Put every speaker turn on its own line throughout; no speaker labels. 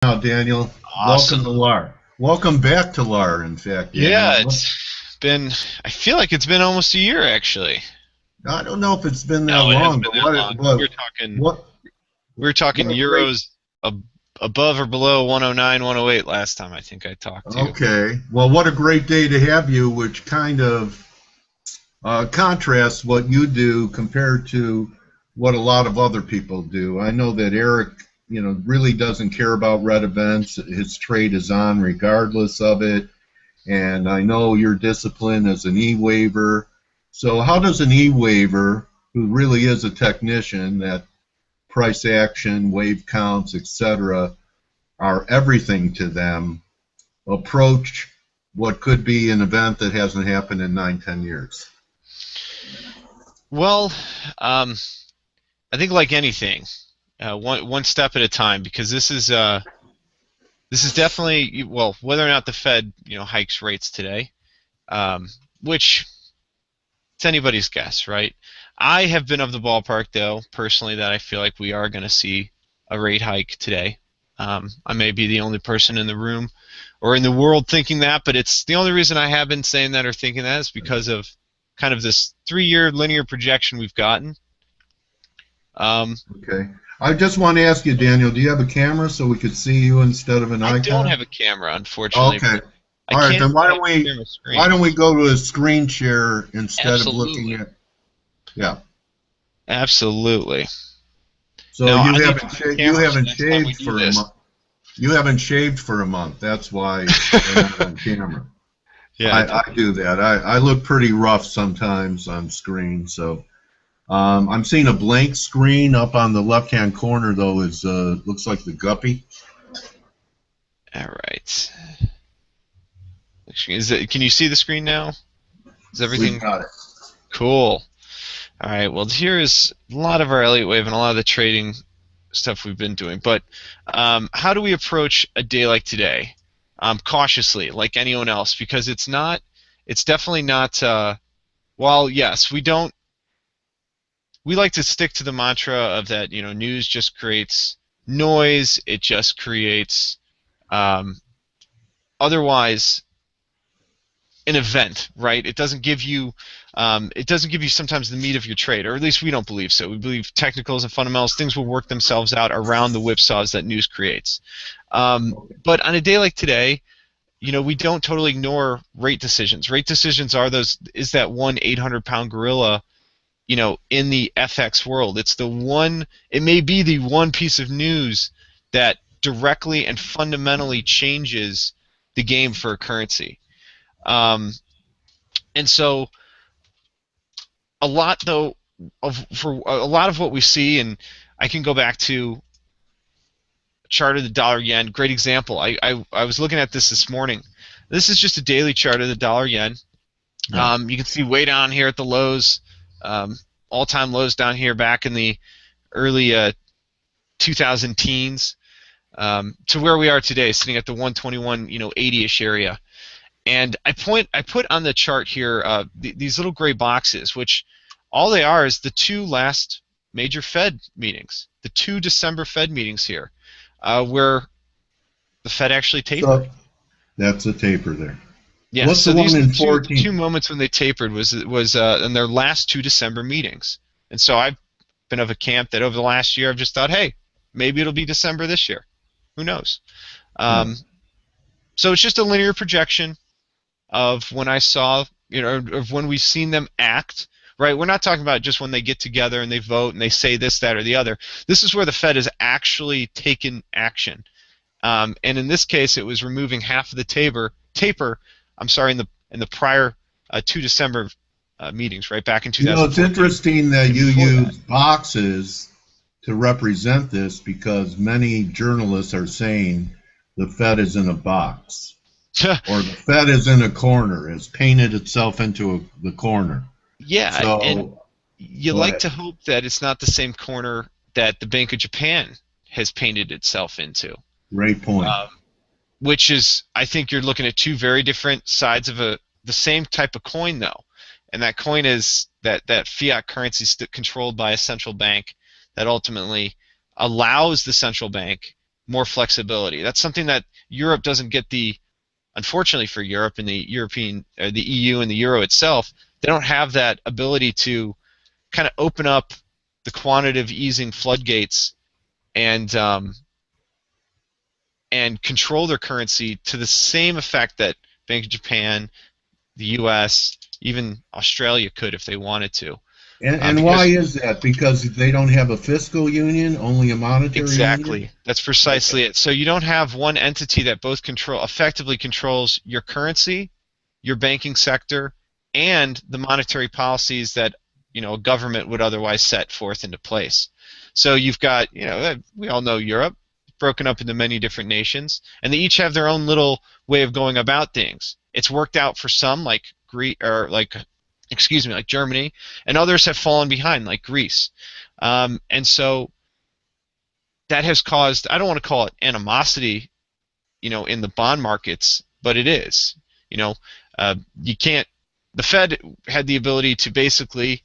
Now, Daniel, welcome
Awesome.
to LAR. Welcome back to LAR, in fact, Daniel.
Yeah, it's been, I feel like it's been almost a year actually.
I don't know if it's been that
No, it hasn't
long,
been
but
that long.
what
We were talking
what a great.
euros above or below 109, 108 last time I think I talked to you.
Okay, well, what a great day to have you, which kind of contrasts what you do compared to what a lot of other people do. I know that Eric, really doesn't care about red events. His trade is on regardless of it. And I know your discipline as an e-waiver. So how does an e-waiver, who really is a technician, that price action, wave counts, etc., are everything to them, approach what could be an event that hasn't happened in 9, 10 years?
Well, um, I think like anything, one step at a time because this is definitely well whether or not the Fed hikes rates today, um, which it's anybody's guess, right? I have been of the ballpark, though, personally, that I feel like we are going to see a rate hike today. I may be the only person in the room or in the world thinking that, but it's the only reason I have been saying that or thinking that is because of kind of this 3-year linear projection we've gotten. Um,
Okay. I just want to ask you, Daniel, do you have a camera so we could see you instead of an
I don't
icon?
have a camera, unfortunately,
Okay.
but I
All right,
can
then why don't we
share my
why
screen.
don't we go to a screen share instead of looking
Absolutely.
at. Yeah.
Absolutely.
So
Now,
you
I need to
haven't
have
sha-
a
you
camera for
haven't
next time we
shaved
do
for a
this.
month. You haven't shaved for a month. That's why we're not on camera.
Yeah, I
I
did.
do that. I look pretty rough sometimes on screen. So I'm seeing a blank screen up on the left-hand corner though. Is looks like the guppy.
All right. Can you see the screen now? Is
We've
everything
got it.
cool? All right. Well, here is a lot of our Elliott Wave and a lot of the trading stuff we've been doing. But how do we approach a day like today? Cautiously, like anyone else, because it's not. It's definitely not. While yes, we don't. We like to stick to the mantra of that. News just creates noise. It just creates. Um, Otherwise, an event, right? It doesn't give you sometimes the meat of your trade, or at least we don't believe so. We believe technicals and fundamentals, things will work themselves out around the whipsaws that news creates. But on a day like today, we don't totally ignore rate decisions. Rate decisions are those is that one 800-pound gorilla, in the FX world. It's the one. It may be the one piece of news that directly and fundamentally changes the game for a currency. Um, and so a lot though of for a lot of what we see, and I can go back to chart of the dollar yen. Great example. I was looking at this morning. This is just a daily chart of the dollar yen.
Yeah.
You can see way down here at the lows, um, all-time lows down here back in the early 2000 teens, to where we are today, sitting at the 121, 80ish area. And I put on the chart here these little gray boxes, which all they are is the two last major Fed meetings, the two December Fed meetings here, where the Fed actually tapered.
So that's a taper there.
Yeah,
What's the
so
one
these are
in
the two
14?
moments when they tapered was in their last two December meetings. And so I've been of a camp that over the last year I've just thought, hey, maybe it'll be December this year. Who knows?
Yeah.
Um, so it's just a linear projection of when I saw, of when we've seen them act, right? We're not talking about just when they get together and they vote and they say this, that, or the other. This is where the Fed has actually taken action. And in this case, it was removing half of the taper. I'm sorry, in the prior two December meetings, right back in
It's
2014
interesting that
and
you
before that.
use boxes to represent this because many journalists are saying the Fed is in a box or the Fed is in a corner, has painted itself into the corner.
Yeah, and
So
you
go
like
ahead.
to hope that it's not the same corner that the Bank of Japan has painted itself into.
Great point.
Um, which is, I think you're looking at two very different sides of the same type of coin, though, and that coin is that fiat currency controlled by a central bank that ultimately allows the central bank more flexibility. That's something that Europe doesn't get the unfortunately for Europe and the the EU and the euro itself, they don't have that ability to kind of open up the quantitative easing floodgates and control their currency to the same effect that Bank of Japan, the U.S., even Australia could if they wanted to.
And why
Because
is that? Because they don't have a fiscal union, only a monetary union?
exactly, that's
Okay.
precisely it. So you don't have one entity that both effectively controls your currency, your banking sector, and the monetary policies that a government would otherwise set forth into place. So you've got we all know Europe broken up into many different nations, and they each have their own little way of going about things. It's worked out for some, like like Germany, and others have fallen behind, like Greece. And so that has caused, I don't want to call it animosity, in the bond markets, but it is. You know, you can't. The Fed had the ability to basically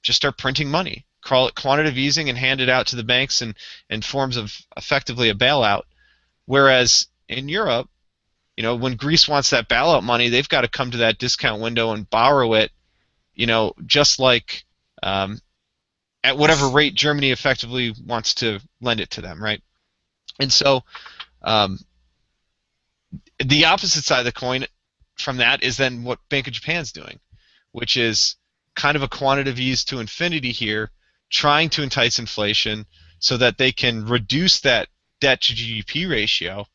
just start printing money, call it quantitative easing, and hand it out to the banks in forms of effectively a bailout. Whereas in Europe, when Greece wants that bailout money, they've got to come to that discount window and borrow it, just like at whatever rate Germany effectively wants to lend it to them, right? And so um, the opposite side of the coin from that is then what Bank of Japan's doing, which is kind of a quantitative ease to infinity here, trying to entice inflation so that they can reduce that debt to GDP ratio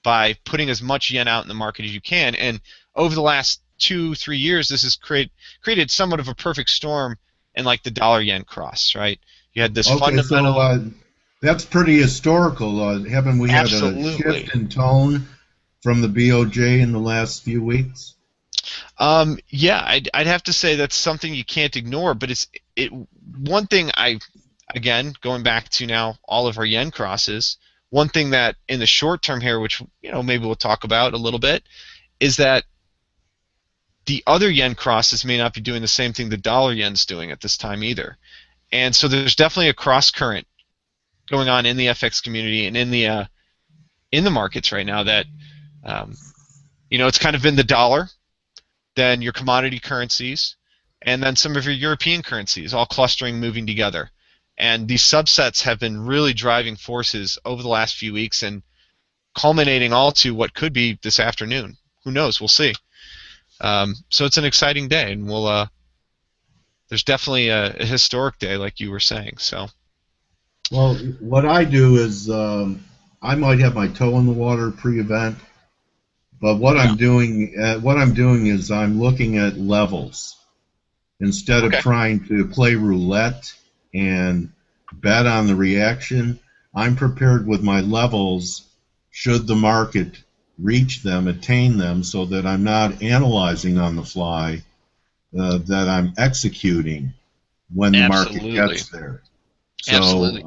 by putting as much yen out in the market as you can. And over the last 2-3 years, this has created somewhat of a perfect storm in like the dollar yen cross, right? You had this
Okay, so
fundamental,
that's pretty historical. Haven't we had a
absolutely.
shift in tone from the BOJ in the last few weeks?
Yeah, I'd have to say that's something you can't ignore. But it one thing again going back to now all of our yen crosses. One thing that in the short term here, which maybe we'll talk about a little bit, is that the other yen crosses may not be doing the same thing the dollar yen's doing at this time either. And so there's definitely a cross current going on in the FX community and in the markets right now that um, it's kind of been the dollar, then your commodity currencies, and then some of your European currencies, all clustering, moving together. And these subsets have been really driving forces over the last few weeks and culminating all to what could be this afternoon. Who knows? We'll see. So it's an exciting day, and there's definitely a historic day, like you were saying. So
Well, what I do is I might have my toe in the water pre-event, but
yeah,
what I'm doing is I'm looking at levels instead of
okay,
trying to play roulette and bet on the reaction. I'm prepared with my levels should the market reach them, attain them, so that I'm not analyzing on the fly, that I'm executing when the market
absolutely,
gets there.
absolutely.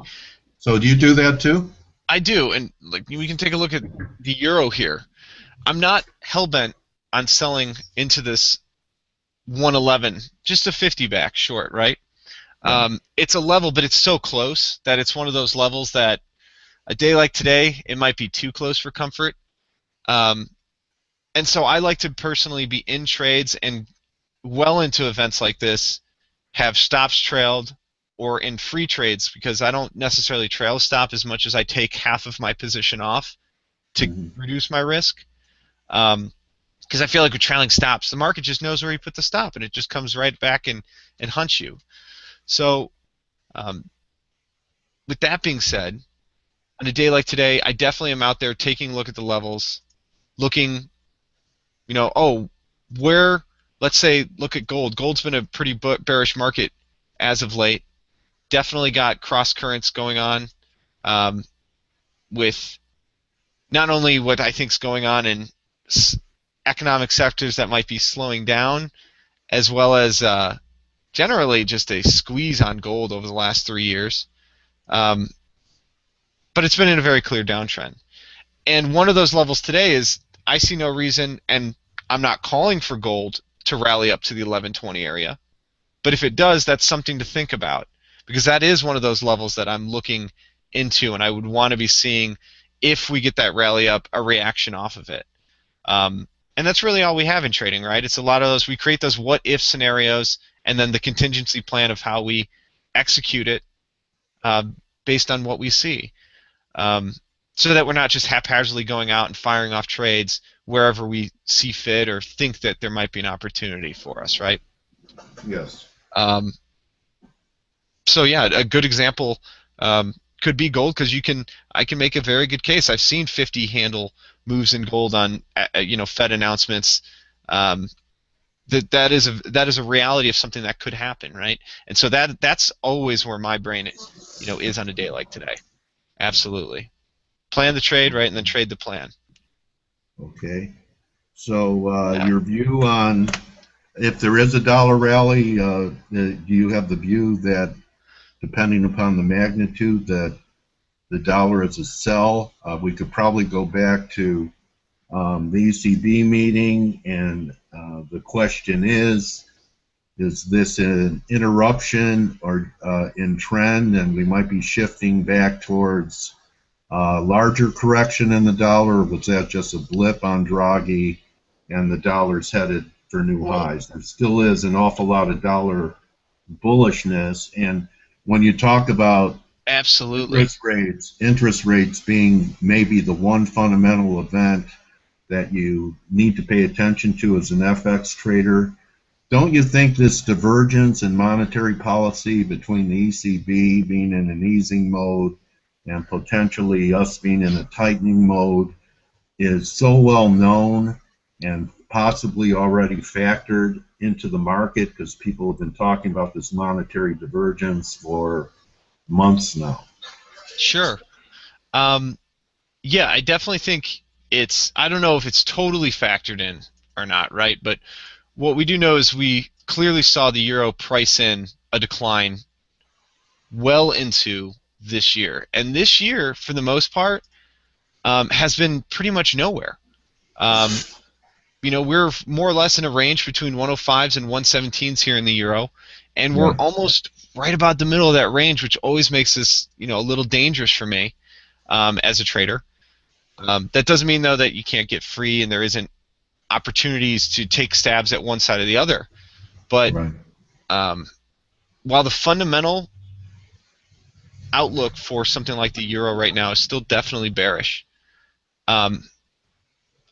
So do you do that too?
I do, and like we can take a look at the euro here. I'm not hell bent on selling into this 111, just a 50 back short, right?
Right.
It's a level, but it's so close that it's one of those levels that a day like today, it might be too close for comfort. Um, and so I like to personally be in trades and well into events like this, have stops trailed or in free trades because I don't necessarily trail stop as much as I take half of my position off to
Hmm.
reduce my risk. Because I feel like with trailing stops, the market just knows where you put the stop and it just comes right back and hunts you. So, um, with that being said, on a day like today, I definitely am out there taking a look at the levels, looking, oh, where, let's say, look at gold. Gold's been a pretty bearish market as of late. Definitely got cross currents going on um, with not only what I think is going on in economic sectors that might be slowing down, as well as generally just a squeeze on gold over the last 3 years. Um, but it's been in a very clear downtrend. And one of those levels today is I see no reason, and I'm not calling for gold to rally up to the 1120 area. But if it does, that's something to think about because that is one of those levels that I'm looking into, and I would want to be seeing if we get that rally up, a reaction off of it. And that's really all we have in trading, right? It's a lot of those. We create those what-if scenarios, and then the contingency plan of how we execute it uh, based on what we see, um, so that we're not just haphazardly going out and firing off trades wherever we see fit or think that there might be an opportunity for us, right?
Yes.
Um, so yeah, a good example could be gold, because I can make a very good case. I've seen 50 handle moves in gold on Fed announcements. Um, that is a reality of something that could happen, right? And so that's always where my brain is on a day like today. Absolutely. Plan the trade, right, and then trade the plan.
Okay. So
Yeah.
your view on if there is a dollar rally, do you have the view that depending upon the magnitude that the dollar is a sell? We could probably go back to the ECB meeting, and the question is this an interruption or in trend, and we might be shifting back towards larger correction in the dollar? Or was that just a blip on Draghi and the dollar's headed for new
Well,
highs? There still is an awful lot of dollar bullishness, and when you talk about
absolutely.
interest rates being maybe the one fundamental event that you need to pay attention to as an FX trader, don't you think this divergence in monetary policy between the ECB being in an easing mode and potentially us being in a tightening mode is so well known and possibly already factored into the market because people have been talking about this monetary divergence for months now?
Sure. Um, yeah, I definitely think I don't know if it's totally factored in or not, right? But what we do know is we clearly saw the euro price in a decline well into this year. And this year, for the most part, has been pretty much nowhere. Um, we're more or less in a range between 105s and 117s here in the euro, and we're
Yeah,
almost right about the middle of that range, which always makes this a little dangerous for me as a trader. That doesn't mean though that you can't get free and there isn't opportunities to take stabs at one side or the other. But
right.
um, while the fundamental outlook for something like the euro right now is still definitely bearish, um,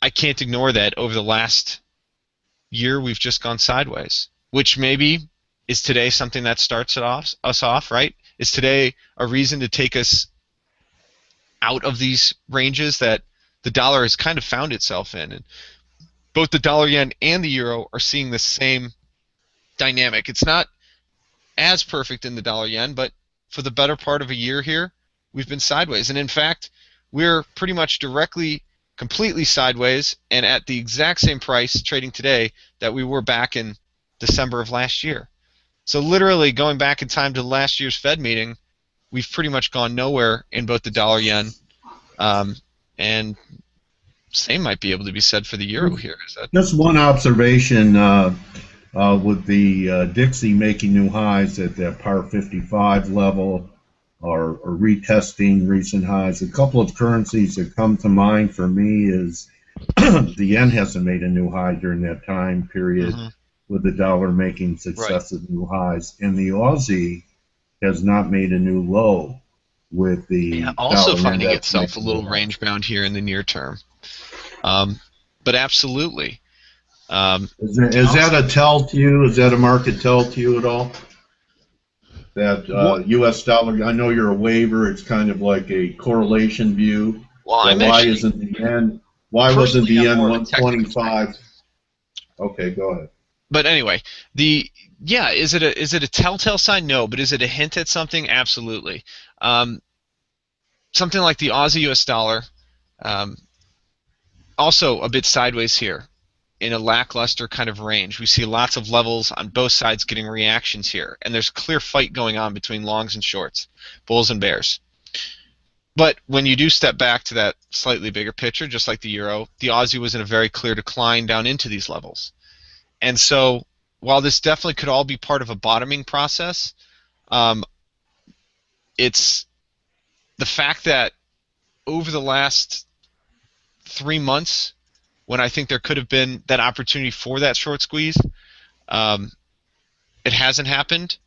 I can't ignore that over the last year we've just gone sideways, which maybe is today something that starts us off, right? Is today a reason to take us out of these ranges that the dollar has kind of found itself in? And both the dollar yen and the euro are seeing the same dynamic. It's not as perfect in the dollar yen, but for the better part of a year here, we've been sideways. And in fact, we're pretty much completely sideways and at the exact same price trading today that we were back in December of last year. So literally going back in time to last year's Fed meeting, we've pretty much gone nowhere in both the dollar yen, and same might be able to be said for the euro here. Is that
Just one observation with the Dixie making new highs at that par 55 level or retesting recent highs. A couple of currencies that come to mind for me is the yen hasn't made a new high during that time period,
hmm
with the dollar making
right?
successive new highs, and the Aussie has not made a new low with
Yeah,
the
also
dollar
finding
index
itself a
making new
little
highs.
range bound here in the near term. Um, but absolutely. The
Is that
Aussie,
a tell to you? Is that a market tell to you at all? That
what?
U.S. dollar, I know you're a waiver. It's kind of like a correlation view.
Well,
But
I'm
why
actually
isn't the yen? Why wasn't
personally
the
I'm
yen
more of a technical guy.
125? Okay, go ahead.
But anyway, the yeah, is it a telltale sign? No, but is it a hint at something? Absolutely. Um, Something like the Aussie US dollar, um, also a bit sideways here in a lackluster kind of range. We see lots of levels on both sides getting reactions here, and there's a clear fight going on between longs and shorts, bulls and bears. But when you do step back to that slightly bigger picture, just like the euro, the Aussie was in a very clear decline down into these levels. And so, while this definitely could all be part of a bottoming process, um, it's the fact that over the last 3 months, when I think there could have been that opportunity for that short squeeze, um, it hasn't happened.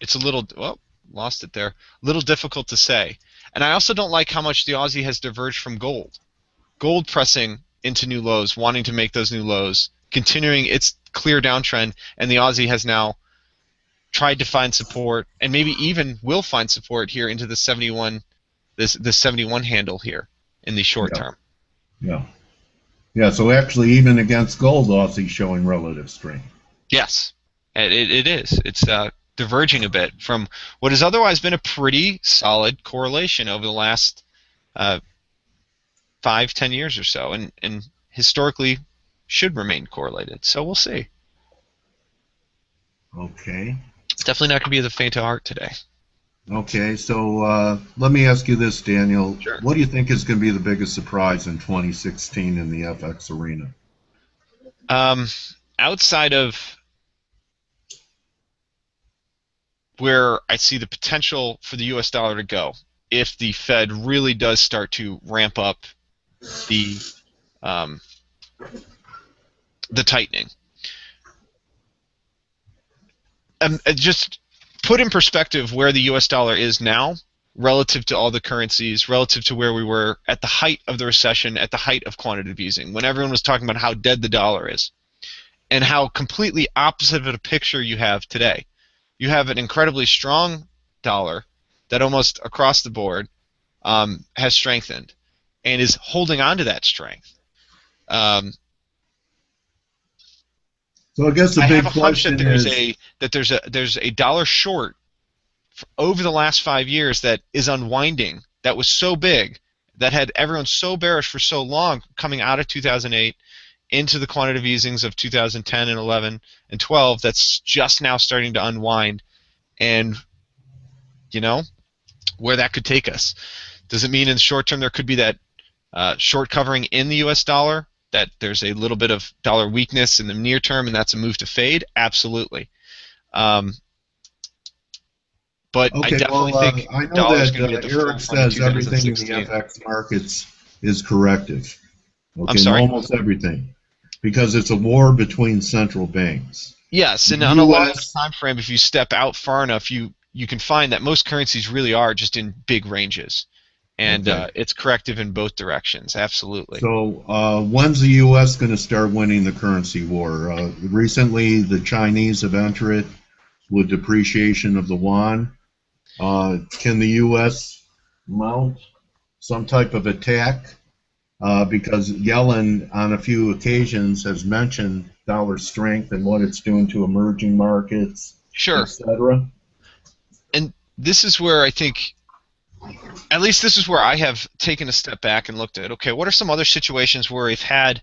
It's a little, well, lost it there. A little difficult to say. And I also don't like how much the Aussie has diverged from gold. Gold pressing into new lows, wanting to make those new lows, continuing its clear downtrend, and the Aussie has now tried to find support, and maybe even will find support here into the 71, this 71 handle here in the short
Yeah.
term.
Yeah. Yeah. So actually, even against gold, Aussie's showing relative strength.
Yes, it is. It's diverging a bit from what has otherwise been a pretty solid correlation over the last 5-10 years or so, and historically should remain correlated. So we'll see.
Okay.
It's definitely not going to be the faint of heart today.
Okay. So let me ask you this, Daniel.
Sure.
What do you think is going to be the biggest surprise in 2016 in the FX arena?
Outside of where I see the potential for the U.S. dollar to go, if the Fed really does start to ramp up the tightening. Just put in perspective where the U.S. dollar is now relative to all the currencies, relative to where we were at the height of the recession, at the height of quantitative easing, when everyone was talking about how dead the dollar is, and how completely opposite of a picture you have today. You have an incredibly strong dollar that almost across the board has strengthened and is holding on to that strength.
So I guess the
I
big
have a hunch that
question is,
there's a dollar short over the last 5 years that is unwinding, that was so big, that had everyone so bearish for so long coming out of 2008 into the quantitative easings of 2010 and 11 and 12, that's just now starting to unwind. And you know where that could take us. Does it mean in the short term there could be that short covering in the US dollar, that there's a little bit of dollar weakness in the near term and that's a move to fade? Absolutely. But I
okay,
definitely
well,
think
I
the
know
dollar is
that
going to be at the
Eric
forefront of
says everything in the
2016.
FX markets is corrective.
I'm
Okay,
sorry?
almost everything, because it's a war between central banks.
Yes,
The
and on a long
U.S.
time frame, if you step out far enough, you can find that most currencies really are just in big ranges. And
Okay,
it's corrective in both directions, absolutely.
so when's the U.S. going to start winning the currency war? Recently, the Chinese have entered it with depreciation of the yuan. Can the U.S. mount some type of attack? Because Yellen, on a few occasions, has mentioned dollar strength and what it's doing to emerging markets,
Sure.
etc.
And this is where I think, at least this is where I have taken a step back and looked at, okay, what are some other situations where we've had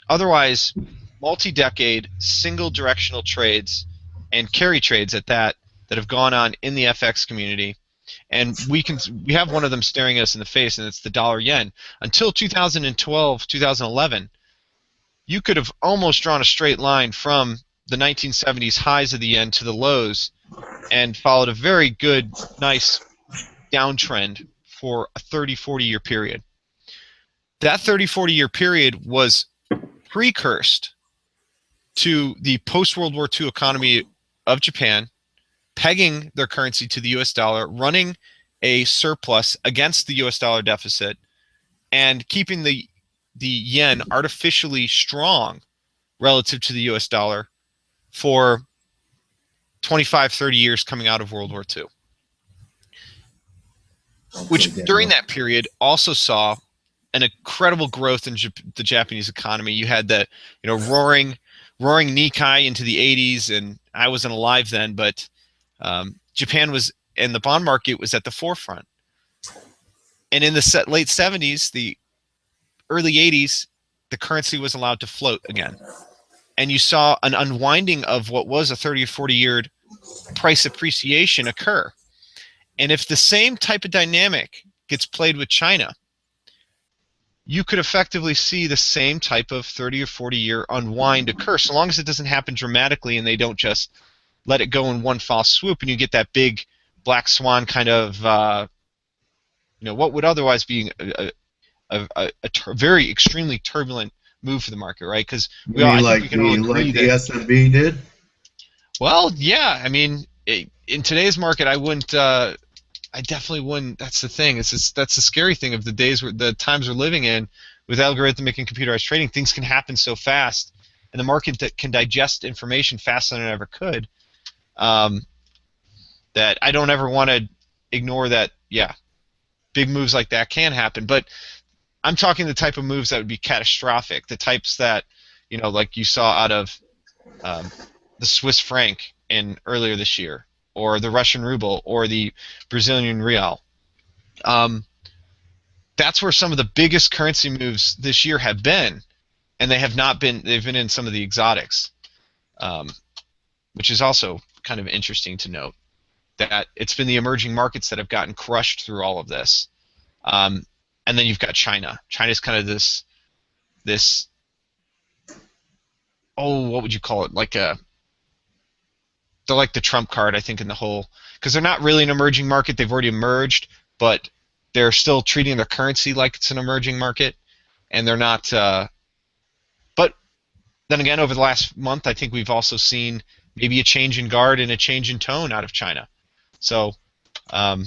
otherwise multi-decade single directional trades and carry trades at that have gone on in the FX community, and we have one of them staring us in the face, and it's the dollar yen. Until 2012, 2011, you could have almost drawn a straight line from the 1970s highs of the yen to the lows and followed a very good, nice downtrend for a 30-40 year period. That 30-40 year period was precursed to the post-World War II economy of Japan, pegging their currency to the US dollar, running a surplus against the US dollar deficit, and keeping the yen artificially strong relative to the US dollar for 25, 30 years coming out of World War II. Which during that period also saw an incredible growth in the Japanese economy. You had the roaring Nikkei into the 80s, and I wasn't alive then, but Japan was, and the bond market was at the forefront. And in the late 70s, the early 80s, the currency was allowed to float again. And you saw an unwinding of what was a 30 or 40 year price appreciation occur. And if the same type of dynamic gets played with China, you could effectively see the same type of 30 or 40 year unwind occur, so long as it doesn't happen dramatically and they don't just let it go in one false swoop and you get that big black swan kind of, what would otherwise be very extremely turbulent move for the market, right? Because
You mean
I think we can all agree
like the
that.
S&B did?
Well, yeah, I mean, in today's market, I wouldn't. I definitely wouldn't. That's the thing. That's the scary thing of the times we're living in with algorithmic and computerized trading. Things can happen so fast, and the market that can digest information faster than it ever could. Um, that I don't ever want to ignore that. Yeah, big moves like that can happen, but I'm talking the type of moves that would be catastrophic. The types that, like you saw out of um, the Swiss franc in earlier this year, or the Russian ruble, or the Brazilian real. Um, that's where some of the biggest currency moves this year have been, and they have not been. They've been in some of the exotics, um, which is also kind of interesting to note that it's been the emerging markets that have gotten crushed through all of this. Um, and then you've got China. China's kind of this what would you call it? They're like the trump card, I think, in the whole, because they're not really an emerging market. They've already emerged, but they're still treating their currency like it's an emerging market, and they're not. But then again, over the last month, I think we've also seen maybe a change in guard and a change in tone out of China. So um,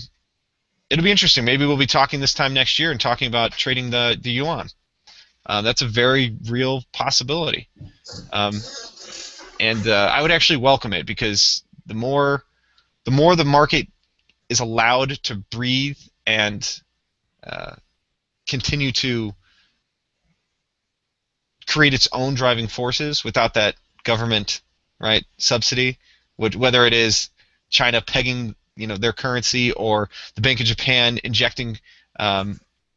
it'll be interesting. Maybe we'll be talking this time next year and talking about trading the yuan. That's a very real possibility. Um, and I would actually welcome it, because the more the market is allowed to breathe and uh, continue to create its own driving forces without that government, right, subsidy, whether it is China pegging their currency, or the Bank of Japan injecting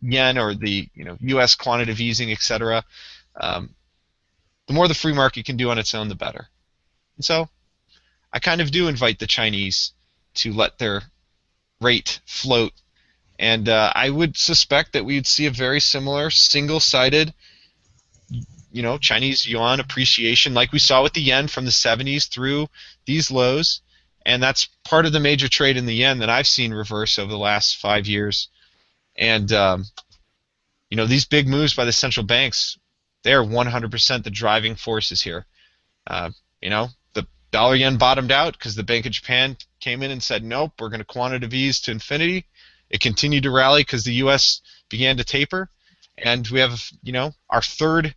yen, or the U.S. quantitative easing, etc. Um, the more the free market can do on its own, the better. And so I kind of do invite the Chinese to let their rate float, and I would suspect that we would see a very similar single-sided, Chinese yuan appreciation like we saw with the yen from the 70s through these lows, and that's part of the major trade in the yen that I've seen reverse over the last 5 years. And these big moves by the central banks, they are 100% the driving forces here. The dollar yen bottomed out because the Bank of Japan came in and said, nope, we're going to quantitative ease to infinity. It continued to rally because the U.S. began to taper, and we have our third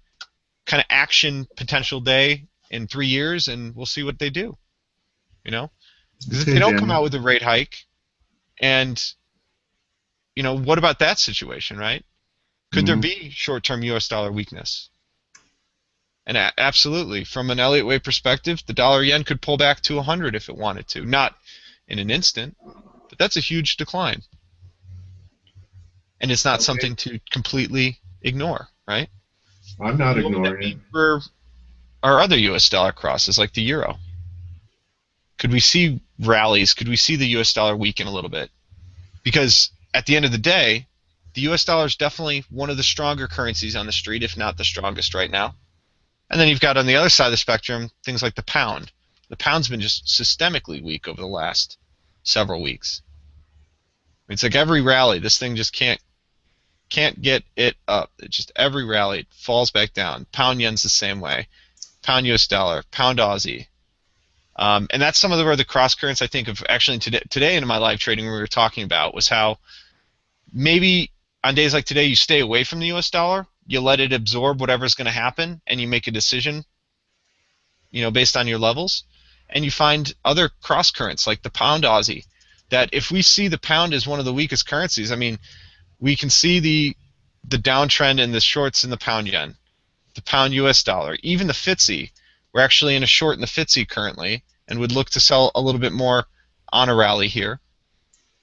kind of action potential day in 3 years, and we'll see what they do. Because if
Okay,
they don't come
Daniel.
out with a rate hike, and what about that situation, right? Could there
Mhm.
be short-term U.S. dollar weakness? And absolutely, from an Elliott wave perspective, the dollar yen could pull back to 100 if it wanted to. Not in an instant, but that's a huge decline. And it's not
Okay.
something to completely ignore, right?
I'm not
And what would that
ignoring it.
mean for our other U.S. dollar crosses, like the euro? Could we see rallies? Could we see the U.S. dollar weaken a little bit? Because at the end of the day, the U.S. dollar is definitely one of the stronger currencies on the street, if not the strongest right now. And then you've got on the other side of the spectrum things like the pound. The pound's been just systemically weak over the last several weeks. It's like every rally, this thing just can't get it up. It just every rally it falls back down. Pound yen's the same way. Pound U.S. dollar, pound Aussie. And that's some of where the cross currents I think of actually today in my live trading we were talking about was how maybe on days like today you stay away from the U.S. dollar, you let it absorb whatever's going to happen, and you make a decision, based on your levels, and you find other cross currents like the pound Aussie. That if we see the pound as one of the weakest currencies, I mean, we can see the downtrend in the shorts in the pound yen, the pound U.S. dollar, even the FTSE. We're actually in a short in the FTSE currently, and would look to sell a little bit more on a rally here.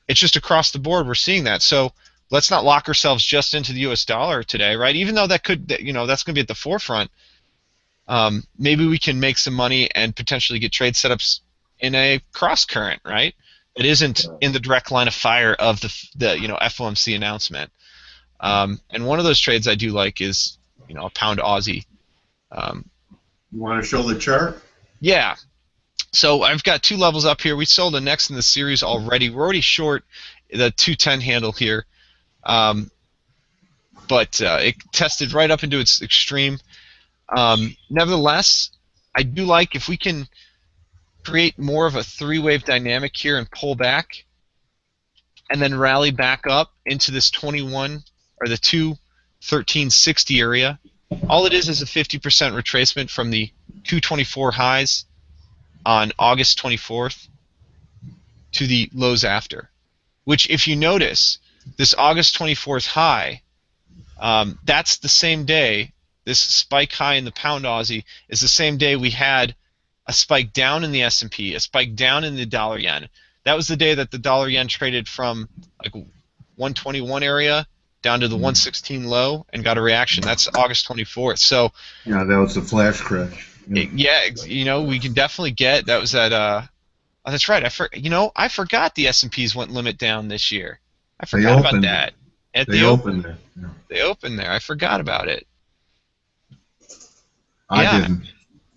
It's just across the board we're seeing that. So let's not lock ourselves just into the U.S. dollar today, right? Even though that's going to be at the forefront. Maybe we can make some money and potentially get trade setups in a cross current, right? It isn't in the direct line of fire of the FOMC announcement. And one of those trades I do like is a pound Aussie. Um,
You want to show the chart?
yeah. So I've got two levels up here. We sold the next in the series already. We're already short the 210 handle here. but it tested right up into its extreme. Nevertheless, I do like if we can create more of a three-wave dynamic here and pull back, and then rally back up into this 21 or the 21360 area. All it is a 50% retracement from the 224 highs on August 24th to the lows after. Which, if you notice, this August 24th high, that's the same day. This spike high in the pound Aussie is the same day we had a spike down in the S&P, a spike down in the dollar yen. That was the day that the dollar yen traded from like 121 area down to the 116 low and got a reaction. That's August 24th. So
yeah, that was a flash crash.
Yeah, we can definitely get that was at oh, that's right. I forgot the S&Ps went limit down this year. I forgot about that.
They opened there. Yeah.
They opened there. I forgot about it.
I didn't.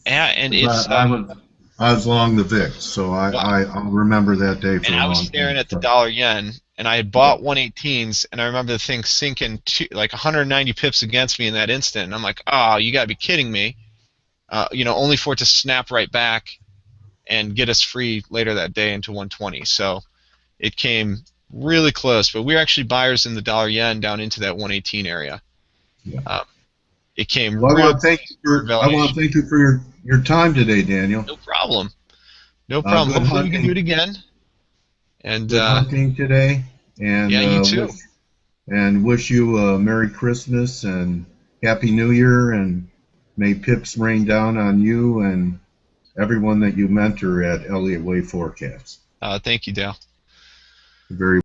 Yeah, and it's
I was long the VIX, so I'll remember that day for a long time.
And I was staring at the dollar yen, and I had bought 118s, and I remember the thing sinking like 190 pips against me in that instant. And I'm like, oh, you got to be kidding me. Only for it to snap right back and get us free later that day into 120. So it came really close, but we were actually buyers in the dollar yen down into that 118 area.
Yeah.
It came.
Well, I want to thank you for your time today, Daniel.
No problem. No problem. Hopefully we can do it again. And
good hunting today. And
yeah, you too.
Wish you a Merry Christmas and Happy New Year, and may pips rain down on you and everyone that you mentor at Elliott Way Forecast.
Thank you, Dale.
Very